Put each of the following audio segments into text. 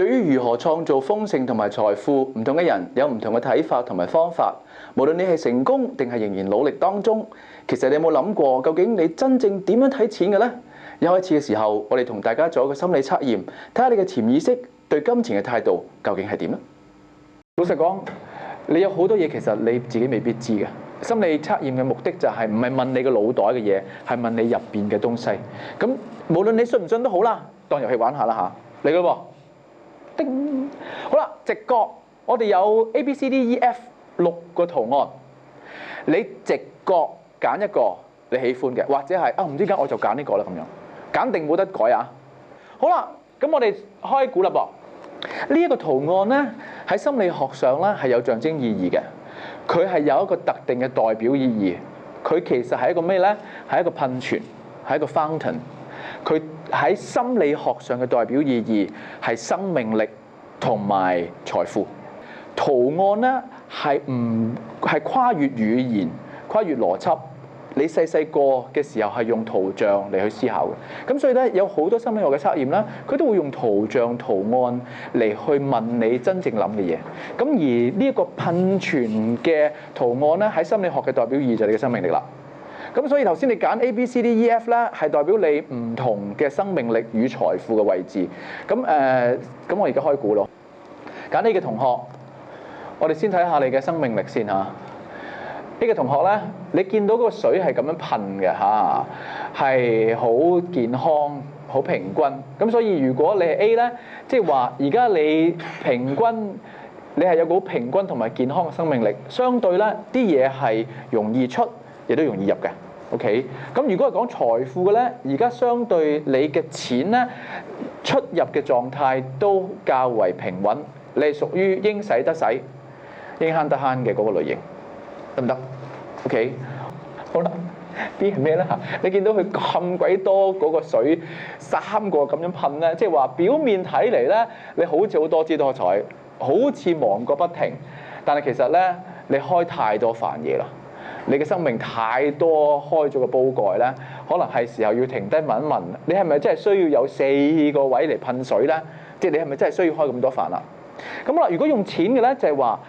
對於如何創造豐盛同埋財富，唔同嘅人有唔同嘅睇法同埋方法。無論你係成功定係仍然努力當中，其實你有冇諗過，究竟你真正點樣睇錢嘅呢？一開始嘅時候，我哋同大家做一個心理測驗，睇下你嘅潛意識對金錢嘅態度究竟係點呢？老實講，你有好多嘢其實你自己未必知嘅。心理測驗嘅目的就係唔係問你個腦袋嘅嘢，係問你入邊嘅東西。咁無論你信唔信都好啦，當遊戲玩下啦嚇，嚟咯喎！叮，好啦，直覺，我哋有 A、B、C、D、E、F 6個圖案，你直覺揀一個你喜歡嘅，或者係唔知點解我就揀呢個啦咁樣，揀定冇得改啊！好啦，咁我哋開估啦噃。呢一個圖案咧喺心理學上咧係有象徵意義嘅，佢係有一個特定嘅代表意義。佢其實係一個咩咧？係一個噴泉，係一個 fountain。佢喺心理學上嘅代表意義係生命力同埋財富。圖案咧係跨越語言、跨越邏輯。你細個嘅時候係用圖像嚟去思考嘅，咁所以咧有好多心理學嘅測驗啦，佢都會用圖像圖案嚟去問你真正諗嘅嘢。咁而呢一個噴泉嘅圖案咧，喺心理學嘅代表意義就係你嘅生命力啦。咁所以頭先你揀 A、B、C、D、E、F 咧，係代表你唔同嘅生命力與財富嘅位置。咁我而家開估咯。揀 A 嘅同學，我哋先睇下你嘅生命力先嚇。呢個同學咧，你見到個水係咁樣噴嘅嚇，係好健康、好平均。咁所以如果你係 A 咧，即係話而家你平均，你係有個好平均同埋健康嘅生命力，相對咧啲嘢係容易出，亦都容易入嘅。OK，咁如果係講財富嘅咧，而家相對你嘅錢咧出入嘅狀態都較為平穩，你係屬於應使得使、應慳得慳嘅嗰個類型。得唔得 ？OK， 好啦。B 係咩咧嚇？你見到佢咁鬼多嗰個水3個咁樣噴咧，即係話表面睇嚟咧，你好似好多姿多彩，好似忙個不停，但係其實咧，你開太多煩嘢啦。你嘅生命太多開咗個煲蓋咧，可能係時候要停低問一問，你係咪真係需要有4個位嚟噴水咧？即係你係咪真係需要開咁多飯啦？咁啦，如果用錢嘅咧，就係話。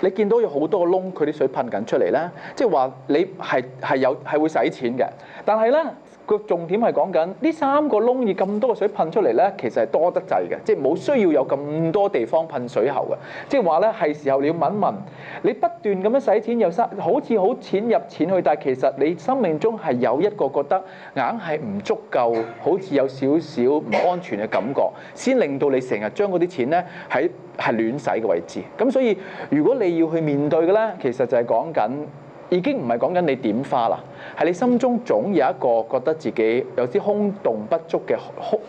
你見到有好多個窿，佢啲水噴緊出嚟咧，即係話你係會使錢嘅。但係咧個重點係講緊呢3個窿以咁多個水噴出嚟咧，其實係多得滯嘅，即係冇需要有咁多地方噴水喉嘅。即係話咧係時候你要問一問，你不斷咁樣使錢又好似好錢入錢去，但係其實你生命中係有一個覺得硬係唔足夠，好似有少少唔安全嘅感覺，先令到你成日將嗰啲錢咧係亂使嘅位置。咁所以如果你要去面對嘅咧，其實就係講緊。已經唔係講緊你點花啦，係你心中總有一個覺得自己有啲空洞不足嘅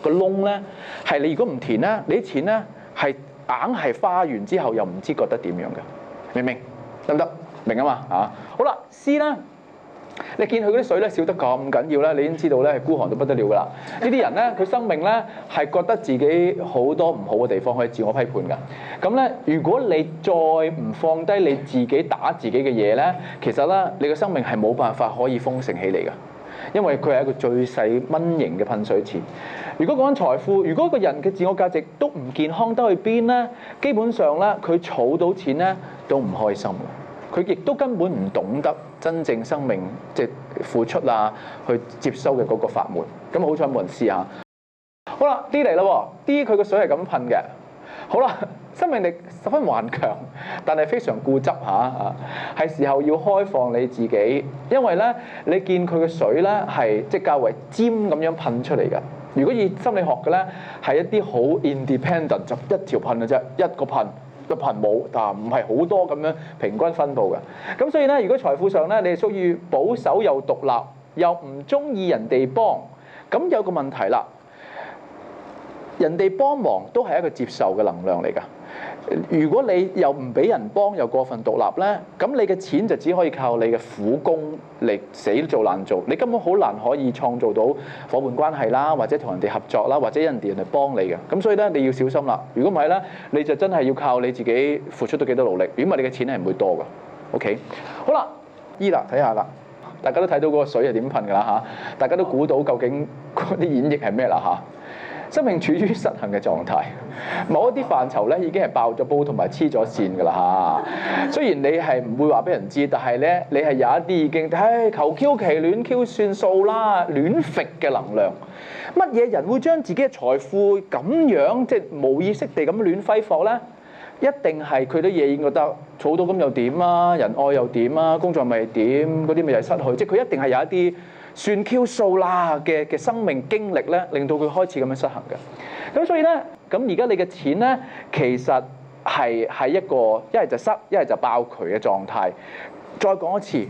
個窿咧，係你如果唔填咧，你啲錢咧係硬係花完之後又唔知覺得點樣嘅，明唔明？得唔得？明啊嘛嚇。好啦 ，C 啦，你見佢嗰啲水咧少得咁緊要咧，你已經知道咧係孤寒到不得了噶啦。呢啲人咧，佢生命咧係覺得自己好多唔好嘅地方可以自我批判㗎。咁咧，如果你再唔放低你自己打自己嘅嘢咧，其實咧你嘅生命係冇辦法可以豐盛起嚟㗎。因為佢係一個最細蚊型嘅噴水池。如果講緊財富，如果個人嘅自我價值都唔健康得去邊咧，基本上咧佢儲到錢咧都唔開心嘅。佢亦都根本唔懂得真正生命即係付出啊，去接收嘅嗰個法門。咁好彩冇人試下。好啦 ，D 嚟啦喎 ，D 佢個水係咁噴嘅。好啦，生命力十分頑強，但係非常固執嚇，係時候要開放你自己，因為咧你見佢嘅水咧係即係較為尖咁樣噴出嚟嘅。如果以心理學嘅咧係一啲好 independent， 就一條噴嘅啫，一個噴。個噴冇，但唔係好多咁樣平均分佈嘅。咁所以咧，如果財富上咧，你係屬於保守又獨立，又唔中意人哋幫，咁有個問題啦。人哋幫忙都係一個接受嘅能量嚟㗎。如果你又唔俾人幫，又過分獨立咧，咁你嘅錢就只可以靠你嘅苦功嚟死做爛做，你根本好難可以創造到伙伴關係啦，或者同人哋合作啦，或者人哋嚟幫你嘅。咁所以咧，你要小心啦。如果唔係咧，你就真係要靠你自己付出到幾多努力。如果唔係，你嘅錢係唔會多㗎。OK， 好啦，E 啦，睇下啦，大家都睇到嗰個水係點噴㗎啦嚇，大家都估到究竟嗰啲演繹係咩啦嚇。生命處於失衡嘅狀態，某一啲範疇咧已經係爆咗煲同埋黐咗線㗎啦嚇。雖然你係唔會話俾人知，但係咧你係有一啲已經求 Q 其亂 Q 算數啦，亂揈嘅能量。乜嘢人會將自己嘅財富咁樣即係冇意識地咁亂揮霍咧？一定係佢啲嘢已經覺得儲到咁又點啊，人愛又點啊，工作咪點，嗰啲咪又係失去，即係佢一定係有一啲算 Q 數啦嘅生命經歷咧，令到佢開始咁樣失衡嘅。咁所以咧，咁而家你嘅錢咧，其實係一個一係就失，一係就爆渠嘅狀態。再講一次，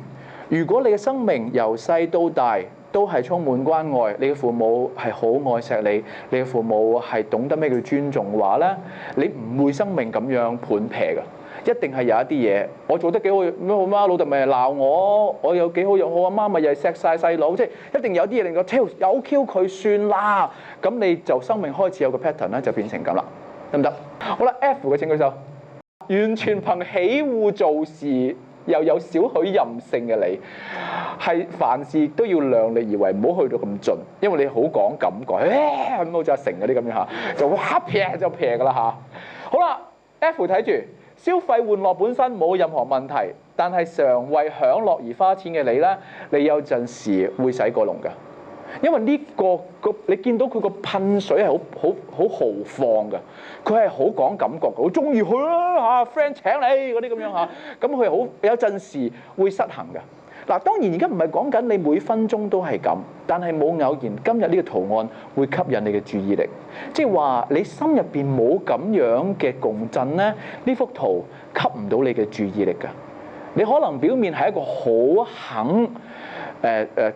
如果你嘅生命由細到大都係充滿關愛，你嘅父母係好愛錫你，你嘅父母係懂得咩叫尊重嘅話咧，你唔會生命咁樣盤撇㗎，一定係有一啲嘢，我做得幾好咩好嗎？老豆咪鬧我，我有幾好又好，阿媽咪又係錫晒細佬，即係一定有啲嘢令我挑有 Q 佢算啦，咁你就生命開始有個 pattern 咧，就變成咁啦，得唔得？好啦 ，F 嘅請舉手，完全憑喜惡做事。又有少許任性嘅你，係凡事都要量力而為，唔好去到咁盡，因為你好講感覺，咁好似阿成嗰啲咁樣嚇，就哇撇就撇㗎啦嚇。好啦 ，F 睇住消費玩樂本身冇任何問題，但係常為享樂而花錢嘅你咧，你有陣時會洗過龍㗎。因為呢個你見到佢個噴水係好豪放㗎，佢係好講感覺嘅，好中意去啊嚇 friend 請你嗰啲咁樣嚇，咁佢好有陣時會失衡㗎。嗱，當然而家唔係講緊你每分鐘都係咁，但係冇偶然今日呢個圖案會吸引你嘅注意力，即係話你心入邊冇咁樣嘅共振咧，呢幅圖吸唔到你嘅注意力㗎。你可能表面係一個好肯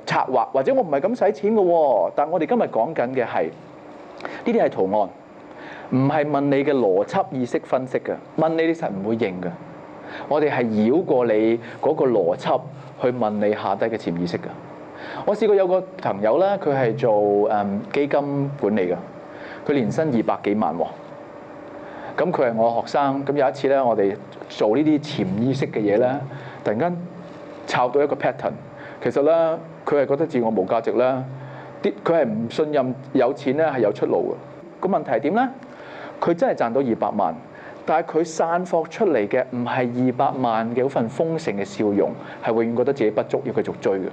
策劃，或者我唔係咁使錢嘅喎，但我哋今日講緊嘅係呢啲係圖案，唔係問你嘅邏輯意識分析嘅，問你實唔會認嘅。我哋係繞過你嗰個邏輯去問你下低嘅潛意識嘅。我試過有個朋友咧，佢係做基金管理嘅，佢年薪200幾萬喎。咁佢係我學生，咁有一次咧，我哋做呢啲潛意識嘅嘢咧，突然間抄到一個 pattern。其實咧，佢係覺得自我無價值啦，佢係唔信任有錢咧係有出路嘅。個問題係點咧？佢真係賺到200萬，但係佢散發出嚟嘅唔係200萬嘅嗰份豐盛嘅笑容，係永遠覺得自己不足，要繼續追嘅。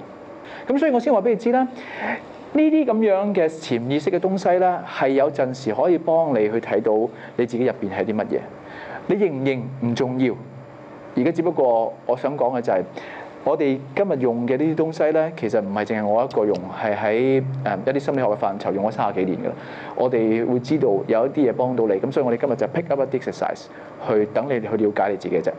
咁所以我先話俾你知啦，呢啲咁樣嘅潛意識嘅東西咧，係有陣時可以幫你去睇到你自己入邊係啲乜嘢。你認唔認唔重要，而家只不過我想講嘅就係，我哋今日用嘅呢啲東西咧，其實唔係淨係我一個用，係喺一啲心理學嘅範疇用咗30幾年㗎啦。我哋會知道有一啲嘢幫到你，咁所以我哋今日就 pick up 一啲 exercise 去等你哋去了解你自己啫。